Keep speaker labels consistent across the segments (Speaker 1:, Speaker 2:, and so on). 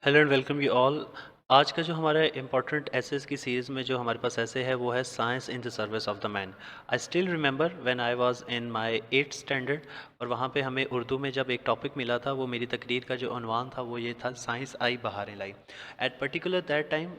Speaker 1: Hello and welcome you all. आज का जो हमारा इम्पोर्टेंट एसेस की सीरीज़ में जो हमारे पास ऐसे है वो है science in the service of the man. I still remember when I was in my 8th standard और वहाँ पे हमें उर्दू में जब एक टॉपिक मिला था, वो मेरी तकरीर का जो उन्वान था वो ये था, साइंस आई बहारें लाई। At particular that time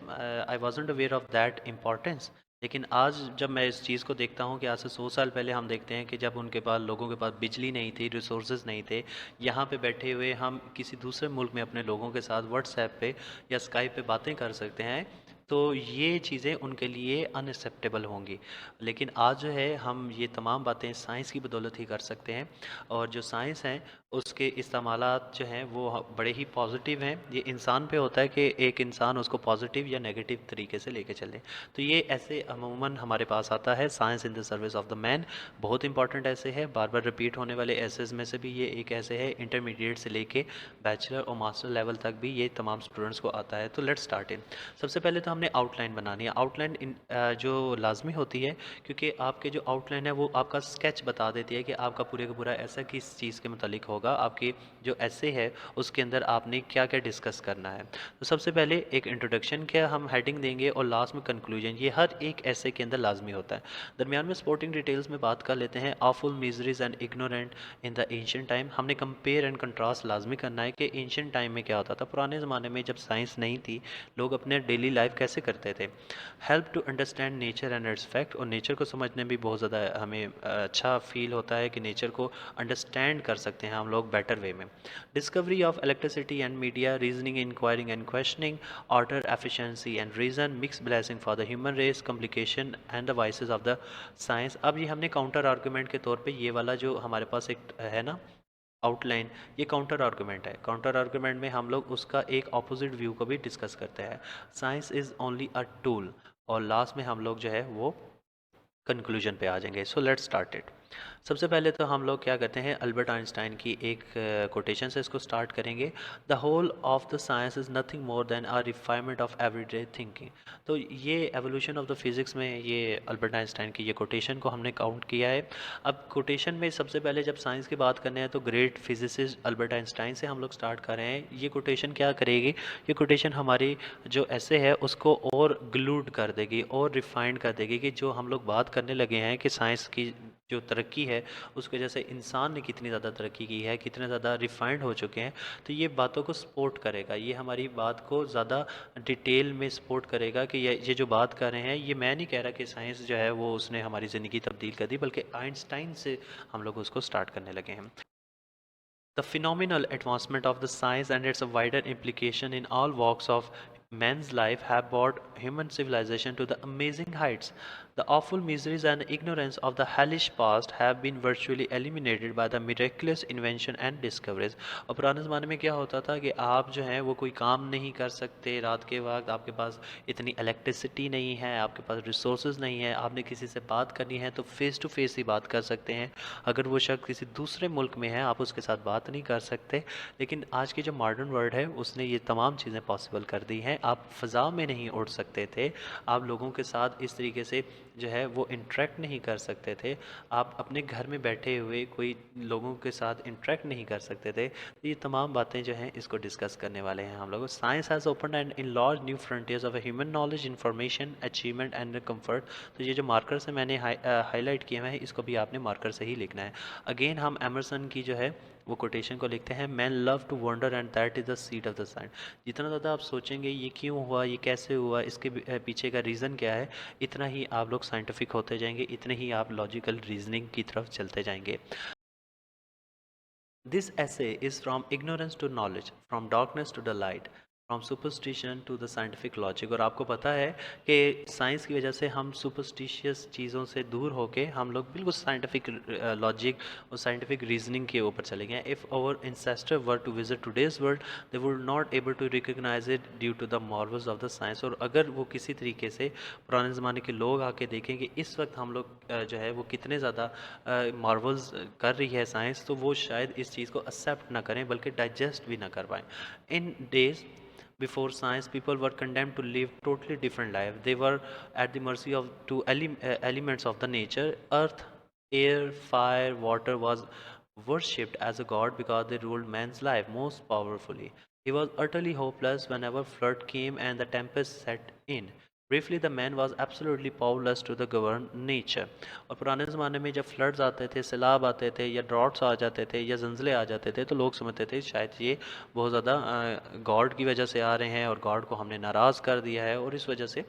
Speaker 1: I wasn't aware of that importance. लेकिन आज जब मैं इस चीज़ को देखता हूँ कि आज से 100 साल पहले हम देखते हैं कि जब उनके पास, लोगों के पास बिजली नहीं थी, रिसोर्सेज नहीं थे, यहाँ पे बैठे हुए हम किसी दूसरे मुल्क में अपने लोगों के साथ व्हाट्सएप पे या स्काइप पे बातें कर सकते हैं, तो ये चीज़ें उनके लिए अनएक्सेप्टेबल होंगी। लेकिन आज जो है हम ये तमाम बातें साइंस की बदौलत ही कर सकते हैं, और जो साइंस है उसके इस्तेमालात जो हैं वो बड़े ही पॉजिटिव हैं। ये इंसान पे होता है कि एक इंसान उसको पॉजिटिव या नेगेटिव तरीके से लेके चले। तो ये ऐसे अमूमन हमारे पास आता है, science in the service of the man. बहुत इंपॉर्टेंट ऐसे है, बार बार रिपीट होने वाले ऐसेज में से भी ये एक ऐसे है। इंटरमीडिएट से लेके बैचलर और मास्टर लेवल तक भी ये तमाम स्टूडेंट्स को आता है। तो लेट्स स्टार्ट इन। सबसे पहले तो हमने आउटलाइन बनानी है। आउटलाइन जो लाजमी होती है, क्योंकि आपके जो आउटलाइन है वो आपका स्केच बता देती है कि आपका पूरे का पूरा ऐसा किस चीज़ के मुतालिक होगा, आपकी जो ऐसे है उसके अंदर आपने क्या क्या डिस्कस करना है। तो सबसे पहले एक इंट्रोडक्शन क्या हम हेडिंग देंगे, और लास्ट में कंक्लूजन। ये हर एक ऐसे के अंदर लाजमी होता है। दरमियान में स्पोर्टिंग डिटेल्स में बात कर लेते हैं। Awful miseries and ignorant in the ancient time. हमने कंपेयर एंड कंट्रास्ट लाजमी करना है कि एंशियंट टाइम में क्या होता था, पुराने ज़माने में जब साइंस नहीं थी, लोग अपने डेली लाइफ कैसे करते थे। Help to understand nature and its fact. और नेचर को समझने भी बहुत ज़्यादा हमें अच्छा फील होता है कि नेचर को अंडरस्टैंड कर सकते हैं हम लोग बेटर वे में। Discovery of electricity and media, reasoning, inquiring and questioning, order, efficiency and reason, mix blessing for the human race, complication and the vices of the science. अब ये हमने काउंटर आर्गूमेंट के तौर पे ये वाला जो हमारे पास एक है ना आउटलाइन, ये काउंटर आर्गूमेंट है। काउंटर आर्गूमेंट में हम लोग उसका एक ऑपोजिट व्यू को भी डिस्कस करते हैं। Science is only a tool, और लास्ट में हम लोग जो है वो कंक्लूजन पे आ जाएंगे। So let's start it. सबसे पहले तो हम लोग क्या करते हैं, अल्बर्ट आइंस्टाइन की एक कोटेशन से इसको स्टार्ट करेंगे। The whole of the science is nothing more than a refinement of everyday thinking. तो ये एवोल्यूशन ऑफ द फिज़िक्स में ये अल्बर्ट आइंस्टाइन की ये कोटेशन को हमने काउंट किया है। अब कोटेशन में सबसे पहले जब साइंस की बात करने हैं तो ग्रेट फिजिसिस्ट अल्बर्ट आइंस्टाइन से हम लोग स्टार्ट कर रहे हैं। ये कोटेशन क्या करेगी, ये कोटेशन हमारी जो ऐसे है उसको और ग्लूड कर देगी और रिफाइंड कर देगी कि जो हम लोग बात करने लगे हैं कि साइंस की जो तरक्की है उसकी वजह से इंसान ने कितनी ज़्यादा तरक्की की है, कितने ज़्यादा रिफाइंड हो चुके हैं। तो ये बातों को सपोर्ट करेगा, ये हमारी बात को ज़्यादा डिटेल में सपोर्ट करेगा कि ये जो बात कर रहे हैं, ये मैं नहीं कह रहा कि साइंस जो है वो उसने हमारी ज़िंदगी तब्दील कर दी, बल्कि आइंस्टाइन से हम लोग उसको स्टार्ट करने लगे हैं। The phenomenal advancement of the science and its wider implication in all walks of man's life have brought human civilization to the amazing heights. The awful miseries and ignorance of the hellish past have been virtually eliminated by the miraculous invention and discoveries. और पुराने ज़माने में क्या होता था कि आप जो हैं वो कोई काम नहीं कर सकते रात के वक्त, आपके पास इतनी इलेक्ट्रिसिटी नहीं है, आपके पास रिसोर्सेज नहीं है, आपने किसी से बात करनी है तो फेस टू फेस ही बात कर सकते हैं। अगर वो शख्स किसी दूसरे मुल्क में है, आप उसके साथ बात नहीं कर सकते। लेकिन आज की जो मॉडर्न वर्ल्ड है उसने ये तमाम चीज़ें पॉसिबल कर दी हैं। आप फ़ज़ा में नहीं उड़ सकते थे, आप लोगों के साथ इस तरीके से जो है वो इंटरेक्ट नहीं कर सकते थे, आप अपने घर में बैठे हुए कोई लोगों के साथ इंटरेक्ट नहीं कर सकते थे। तो ये तमाम बातें जो हैं इसको डिस्कस करने वाले हैं हम लोग। Science has open and in large new frontiers of human knowledge, information, achievement and comfort. तो ये जो मार्कर से मैंने हाईलाइट किए हुए हैं, इसको भी आपने मार्कर से ही लिखना है। अगेन हम एमरसन की जो है वो कोटेशन को लिखते हैं, man love to wonder and that is the seed of the science. जितना ज़्यादा आप सोचेंगे ये क्यों हुआ, ये कैसे हुआ, इसके पीछे का रीज़न क्या है, इतना ही आप लोग साइंटिफिक होते जाएंगे, इतने ही आप लॉजिकल रीजनिंग की तरफ चलते जाएंगे। This essay is from ignorance to knowledge, from darkness to the light, from superstition to the scientific logic. और आपको पता है कि साइंस की वजह से हम सुपरस्टिशियस चीज़ों से दूर होके हम लोग बिल्कुल साइंटिफिक लॉजिक और साइंटिफिक रीजनिंग के ऊपर चले गए। If our ancestor were to visit today's world, they would not able to recognize it due to the marvels of the science. और अगर वो किसी तरीके से पुराने ज़माने के लोग आके देखें कि इस वक्त हम लोग जो है वो कितने ज़्यादा मार्वल्स कर रही है साइंस, तो वो शायद इस चीज़ को एक्सेप्ट ना करें बल्कि डाइजेस्ट भी ना कर पाएँ। इन days before science, people were condemned to live totally different life. They were at the mercy of two elements of the nature. Earth, air, fire, water was worshipped as a god because they ruled man's life most powerfully. He was utterly hopeless whenever flood came and the tempest set in. Briefly, the man was absolutely powerless to the govern nature. और पुराने ज़माने में जब floods आते थे, सैलाब आते थे या ड्रॉट्स आ जाते थे या ज़लज़ले आ जाते थे, तो लोग समझते थे शायद ये बहुत ज़्यादा गॉड की वजह से आ रहे हैं और गॉड को हमने नाराज़ कर दिया है और इस वजह से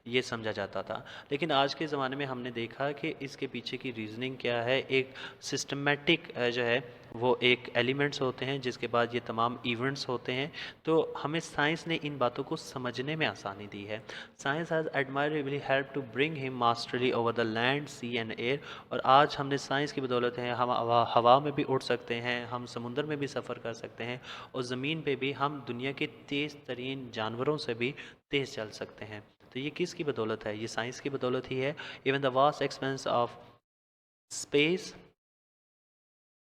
Speaker 1: ये समझा जाता था। लेकिन आज के ज़माने में हमने देखा कि इसके पीछे की रीज़निंग क्या है। एक सिस्टमेटिक जो है वो एक एलिमेंट्स होते हैं, जिसके बाद ये तमाम इवेंट्स होते हैं। तो हमें साइंस ने इन बातों को समझने में आसानी दी है। Science has admirably help to bring him mastery over the land, sea and air. और आज हमने साइंस की बदौलत है हम हवा में भी उड़ सकते हैं, हम समुंदर में भी सफ़र कर सकते हैं और ज़मीन पे भी हम दुनिया के तेज़ तरीन जानवरों से भी तेज़ चल सकते हैं। तो ये किसकी बदौलत है? ये साइंस की बदौलत ही है। Even the vast expense of space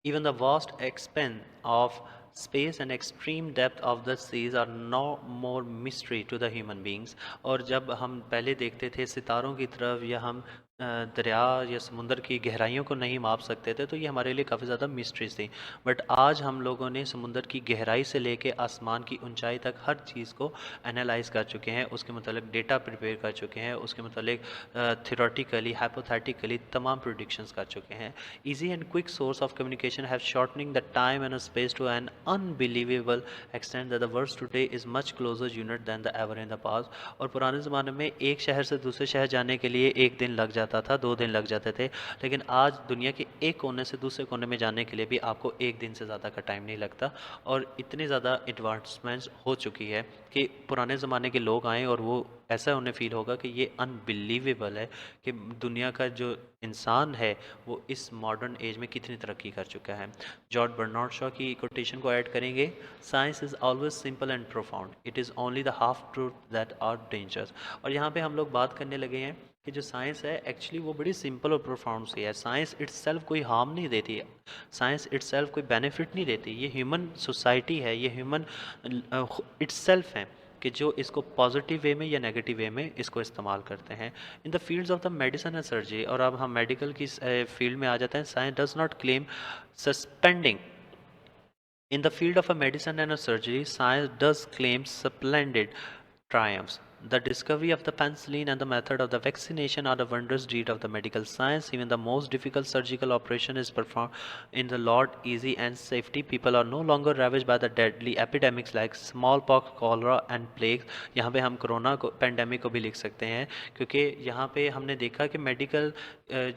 Speaker 1: Even the vast expanse of space and extreme depth of the seas are no more mystery to the human beings। और जब हम पहले देखते थे सितारों की तरफ या हम दरिया या समुंदर की गहराइयों को नहीं माप सकते थे, तो ये हमारे लिए काफ़ी ज़्यादा मिस्ट्रीज थी। बट आज हम लोगों ने समुंदर की गहराई से लेके आसमान की ऊंचाई तक हर चीज़ को एनालाइज कर चुके हैं, उसके मतलब डेटा प्रिपेयर कर चुके हैं, उसके मतलब थियोरेटिकली हाइपोथेटिकली तमाम प्रिडिक्शंस कर चुके हैं। Easy and quick source of communication have shortening the time and space to an unbelievable extent that the world today is much closer unit than the ever in the past। और पुराने ज़माने में एक शहर से दूसरे शहर जाने के लिए एक दिन लग जाता था, 2 दिन लग जाते थे, लेकिन आज दुनिया के एक कोने से दूसरे कोने में जाने के लिए भी आपको एक दिन से ज़्यादा का टाइम नहीं लगता। और इतनी ज़्यादा एडवांसमेंट्स हो चुकी है कि पुराने ज़माने के लोग आएँ और वो ऐसा उन्हें फील होगा कि ये अनबिलीवेबल है कि दुनिया का जो इंसान है वो इस मॉडर्न एज में कितनी तरक्की कर चुका है। जॉर्ज बर्नार्ड शॉ की कोटेशन को ऐड करेंगे, science is always simple and profound, it is only the half truth that are dangerous. और यहाँ पे हम लोग बात करने लगे हैं कि जो साइंस है एक्चुअली वो बड़ी सिंपल और प्रोफाउंड सी है। साइंस इट्सेल्फ कोई हार्म नहीं देती है, साइंस इट्सेल्फ कोई बेनिफिट नहीं देती। ये ह्यूमन सोसाइटी है, ये ह्यूमन इट्सेल्फ है कि जो इसको पॉजिटिव वे में या नेगेटिव वे में इसको इस्तेमाल करते हैं। In the fields of the medicine and surgery, और अब हम मेडिकल की फील्ड में आ जाते हैं। Science does not claim suspending in the field of a medicine and a surgery, science does claim splendid triumphs. The discovery of the penicillin and the method of the vaccination are the wondrous deed of the medical science. Even the most difficult surgical operation is performed in the Lord easy and safety. People are no longer ravaged by the deadly epidemics like smallpox, cholera and plague। यहाँ पे हम corona को pandemic को भी लिख सकते हैं, क्योंकि यहाँ पे हमने देखा कि मेडिकल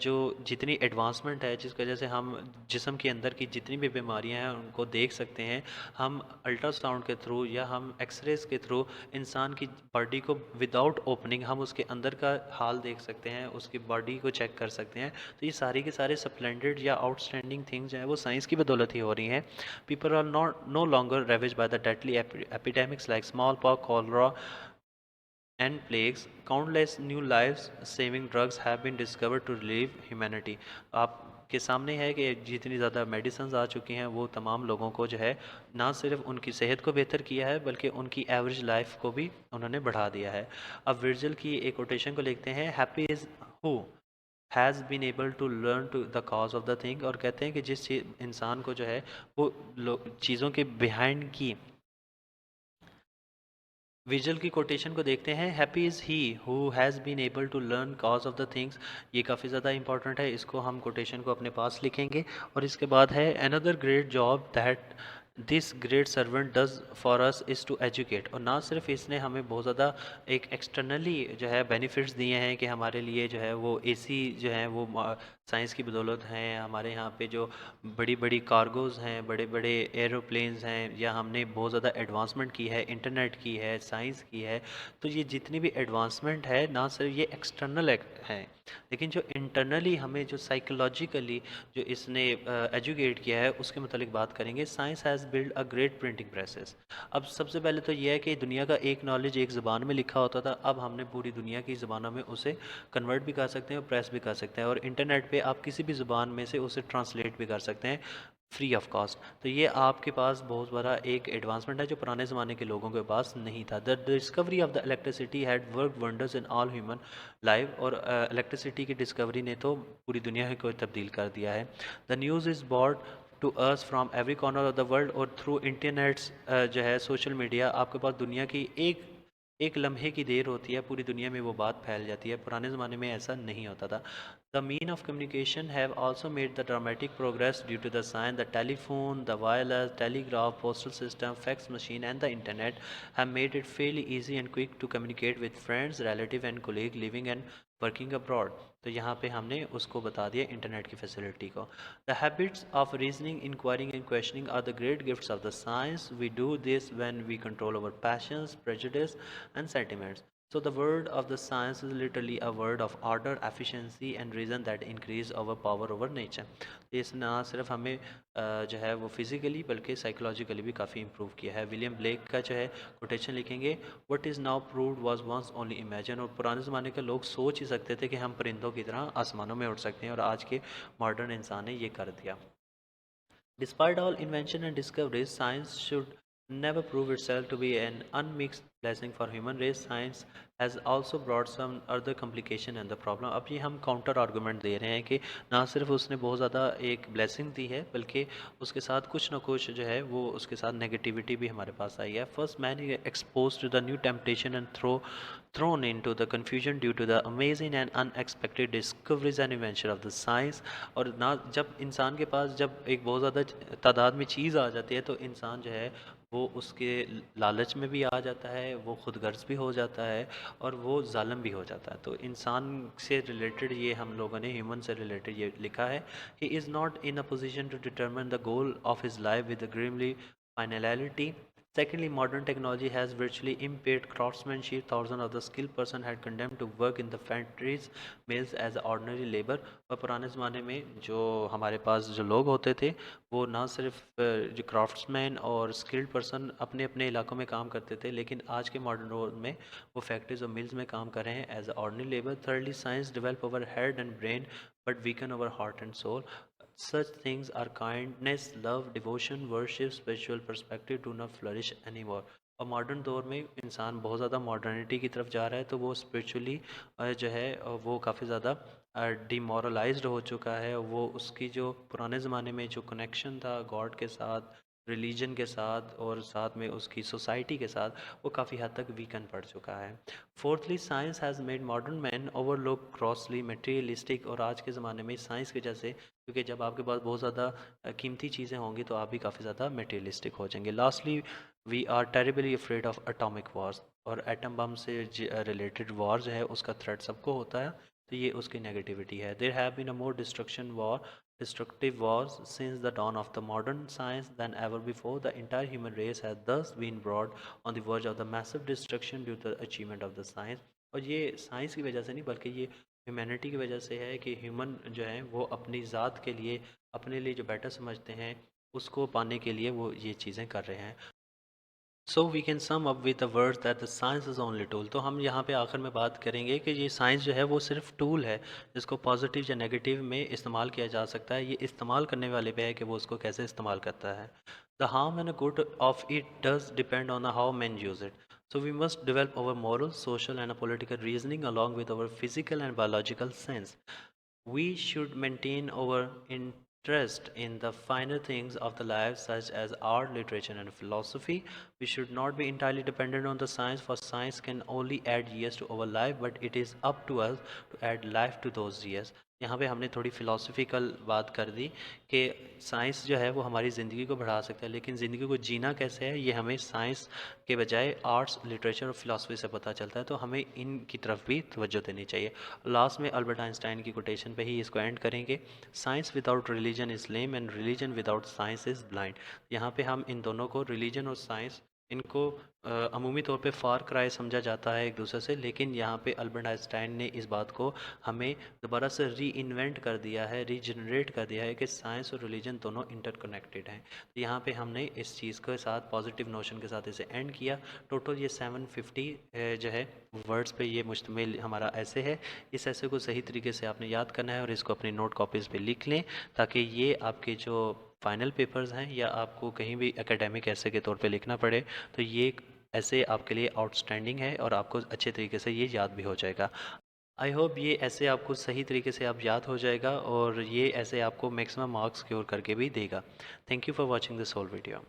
Speaker 1: जो जितनी एडवांसमेंट है, जिस वजह से हम जिस्म के अंदर की जितनी भी बीमारियां हैं उनको देख सकते हैं। हम अल्ट्रासाउंड के थ्रू या हम एक्सरेज के थ्रू इंसान की बॉडी को विदाउट ओपनिंग हम उसके अंदर का हाल देख सकते हैं, उसकी बॉडी को चेक कर सकते हैं। तो ये सारी के सारे स्प्लेंडेड या आउटस्टैंडिंग थिंग्स हैं वो साइंस की बदौलत ही हो रही हैं। People are not no longer ravaged by the deadly epidemics like small pox, cholera and plagues। Countless new lives saving drugs have been discovered to relieve humanity। आपके सामने है कि जितनी ज़्यादा मेडिसिन आ चुकी हैं वो तमाम लोगों को जो है ना सिर्फ उनकी सेहत को बेहतर किया है बल्कि उनकी एवरेज लाइफ को भी उन्होंने बढ़ा दिया है। अब विर्जिल की एक कोटेशन को लिखते हैं, happy is who has been able to learn to the cause of the thing. और कहते हैं कि जिस इंसान को जो है वो चीज़ों के बिहाइंड की विजुअल की कोटेशन को देखते हैं, happy is he who has been able to learn cause of the things. ये काफ़ी ज़्यादा इंपॉर्टेंट है, इसको हम कोटेशन को अपने पास लिखेंगे। और इसके बाद है, another great job that this great servant does for us is to educate. और ना सिर्फ इसने हमें बहुत ज़्यादा एक एक्सटर्नली जो है बेनिफिट्स दिए हैं कि हमारे लिए जो है वो एसी जो है वो साइंस की बदौलत हैं। हमारे यहाँ पे जो बड़ी बड़ी कार्गोज़ हैं, बड़े बड़े एरोप्लेन्स हैं, या हमने बहुत ज़्यादा एडवांसमेंट की है, इंटरनेट की है, साइंस की है। तो ये जितनी भी एडवांसमेंट है ना सिर्फ ये एक्सटर्नल है, लेकिन जो इंटरनली हमें जो साइकोलॉजिकली जो इसने एजुकेट किया है उसके मतलब बात करेंगे। Science has build a great printing presses. अब सबसे पहले तो ये है कि दुनिया का एक नॉलेज एक ज़बान में लिखा होता था, अब हमने पूरी दुनिया की ज़बानों में उसे कन्वर्ट भी कर सकते हैं और प्रेस भी कर सकते हैं, और इंटरनेट पे आप किसी भी ज़ुबान में से उसे ट्रांसलेट भी कर सकते हैं फ्री ऑफ कॉस्ट। तो ये आपके पास बहुत बड़ा एक एडवांसमेंट है जो पुराने ज़माने के लोगों के पास नहीं था। The discovery of the electricity had work wonders in all human life. और इलेक्ट्रिसिटी की डिस्कवरी ने तो पूरी दुनिया को तब्दील कर दिया है। The news is brought to us from every corner of the world, और थ्रू इंटरनेट्स जो है सोशल मीडिया आपके पास दुनिया की एक एक लम्हे की देर होती है, पूरी दुनिया में वो बात फैल जाती है। पुराने ज़माने में ऐसा नहीं होता था। The mean of communication have also made the dramatic progress due to the science, the telephone, the wireless telegraph, postal system, fax machine and the internet have made it fairly easy and quick to communicate with friends, relative and colleague living and working abroad. तो यहाँ पे हमने उसको बता दिया internet की facility को। The habits of reasoning, inquiring and questioning are the great gifts of the science. We do this when we control our passions, prejudice and sentiments. So the word of the science is literally a word of order, efficiency and reason that increase our power over nature. इस ना सिर्फ हमें जो है वो physically बल्कि psychologically भी काफ़ी इंप्रूव किया है। विलियम ब्लेक का जो है कोटेशन लिखेंगे, what is now proved was once only imagine. और पुराने ज़माने के लोग सोच ही सकते थे कि हम परिंदों की तरह आसमानों में उड़ सकते हैं, और आज के मॉडर्न इंसान ने ये कर दिया। Despite all invention and discoveries, science should never prove itself to be an unmixed blessing for human race. Science has also brought some other complication and the problem. अब ये हम काउंटर आर्गूमेंट दे रहे हैं कि ना सिर्फ उसने बहुत ज़्यादा एक ब्लेसिंग दी है, बल्कि उसके साथ कुछ ना कुछ जो है वो उसके साथ नेगेटिविटी भी हमारे पास आई है। First man expose to the new temptation and thrown into the confusion due to the amazing and unexpected discoveries and invention of the science। और ना जब इंसान के पास जब एक बहुत ज़्यादा तादाद में चीज़ आ जाती है तो इंसान जो है वो उसके लालच में भी आ जाता है, वो खुद गर्ज भी हो जाता है और वो जालिम भी हो जाता है। तो इंसान से रिलेटेड ये हम लोगों ने ह्यूमन से रिलेटेड ये लिखा है, he is not in a position to determine the goal of his life with grimly finality। Secondly, modern technology has virtually impaired craftsmanship. Thousands of the skilled person had condemned to work in the factories, mills as ordinary labor। और पुराने ज़माने में जो हमारे पास जो लोग होते थे वो ना सिर्फ जो क्राफ्ट्समैन और स्किल्ड पर्सन अपने अपने इलाकों में काम करते थे, लेकिन आज के मॉडर्न वर्ल्ड में वो फैक्ट्रीज और मिल्स में काम कर रहे हैं as ordinary labour. Thirdly, science develop our head and brain but weaken our heart and soul. Such things are kindness, love, devotion, worship, spiritual perspective do not flourish anymore। और modern दौर में इंसान बहुत ज़्यादा मॉडर्निटी की तरफ जा रहा है, तो वो स्पिरिचुअली जो है वो काफ़ी ज़्यादा डिमोरलाइज्ड हो चुका है। वो उसकी जो पुराने ज़माने में जो कनेक्शन था गॉड के साथ, रिलीजन के साथ और साथ में उसकी सोसाइटी के साथ, वो काफ़ी हद तक वीकन पड़ चुका है। Fourthly, science has made modern man overlook grossly materialistic. और आज के ज़माने में साइंस की वजह से, क्योंकि जब आपके पास बहुत ज़्यादा कीमती चीज़ें होंगी तो आप भी काफ़ी ज़्यादा मटेरियलिस्टिक हो जाएंगे। Lastly, we are terribly afraid of atomic wars. और एटम बम से रिलेटेड वॉर जो है उसका थ्रेट सबको होता है, तो ये उसकी नेगेटिविटी है। There have been a more destructive wars since the dawn of the modern science than ever before। The entire human race has thus been brought on the verge of the massive destruction due to the achievement of the science। और ये science की वजह से नहीं बल्कि ये humanity की वजह से है कि ह्यूमन जो है वो अपनी ज़ात के लिए, अपने लिए जो बेटर समझते हैं उसको पाने के लिए वो ये चीज़ें कर रहे हैं। So we can sum up with the words that the science is only tool. तो हम यहाँ पे आखिर में बात करेंगे कि ये साइंस जो है वो सिर्फ टूल है, जिसको पॉजिटिव या नेगेटिव में इस्तेमाल किया जा सकता है। ये इस्तेमाल करने वाले पे है कि वो उसको कैसे इस्तेमाल करता है। The harm and good of it does depend on how man use it. So we must develop our moral, social and political reasoning along with our physical and biological sense। We should maintain our interest in the finer things of the life, such as art, literature, and philosophy. We should not be entirely dependent on the science, for science can only add years to our life, but it is up to us to add life to those years। यहाँ पे हमने थोड़ी philosophical बात कर दी कि science जो है वो हमारी ज़िंदगी को बढ़ा सकता है, लेकिन ज़िंदगी को जीना कैसे है ये हमें साइंस के बजाय आर्ट्स, लिटरेचर और फिलासफी से पता चलता है। तो हमें इनकी तरफ भी तवज्जो देनी चाहिए। लास्ट में अल्बर्ट आइंस्टाइन की कोटेशन पे ही इसको एंड करेंगे, science without religion is lame and religion without science is blind. यहाँ पे हम इन दोनों को, रिलीजन और साइंस, इनको अमूमी तौर पे फार क्राई समझा जाता है एक दूसरे से, लेकिन यहाँ पे अल्बर्ट आइंस्टाइन ने इस बात को हमें दोबारा से री इन्वेंट कर दिया है, रीजनरेट कर दिया है कि साइंस और रिलीजन दोनों इंटरकनेक्टेड हैं। तो यहाँ पे हमने इस चीज़ के साथ पॉजिटिव नोशन के साथ इसे एंड किया। टोटल ये 750 जो है वर्ड्स पे ये मुश्तमिल हमारा ऐसे है। इस ऐसे को सही तरीके से आपने याद करना है और इसको अपनी नोट कॉपीज़ पे लिख लें, ताकि ये आपके जो फाइनल पेपर्स हैं या आपको कहीं भी एकेडमिक ऐसे के तौर पे लिखना पड़े तो ये ऐसे आपके लिए आउटस्टैंडिंग है और आपको अच्छे तरीके से ये याद भी हो जाएगा। आई होप ये ऐसे आपको सही तरीके से आप याद हो जाएगा और ये ऐसे आपको मैक्सिमम मार्क्स स्कोर करके भी देगा। Thank you for watching this whole video.